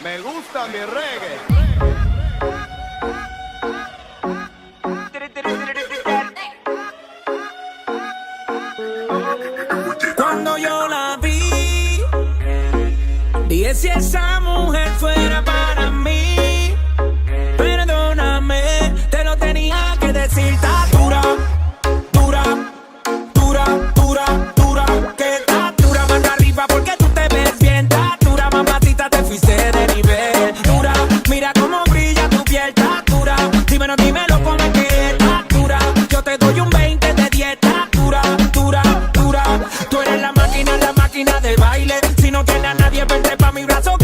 Me gusta mi reggae. Cuando yo la vi, dije si esa mujer fuera para mí. Perdóname, te lo tenía que decir. Está dura, dura, dura, dura, dura. Que está dura, mano arriba porque tú te ves bien. Está dura, mamacita, te fuiste de nivel. Dura, mira cómo brilla tu piel. Está dura, dímelo cómo es que está dura. Yo te doy un 20 de 10. Está dura, dura, dura. Tú eres la máquina del baile. Si no tienes a nadie, vente pa' mi brazo.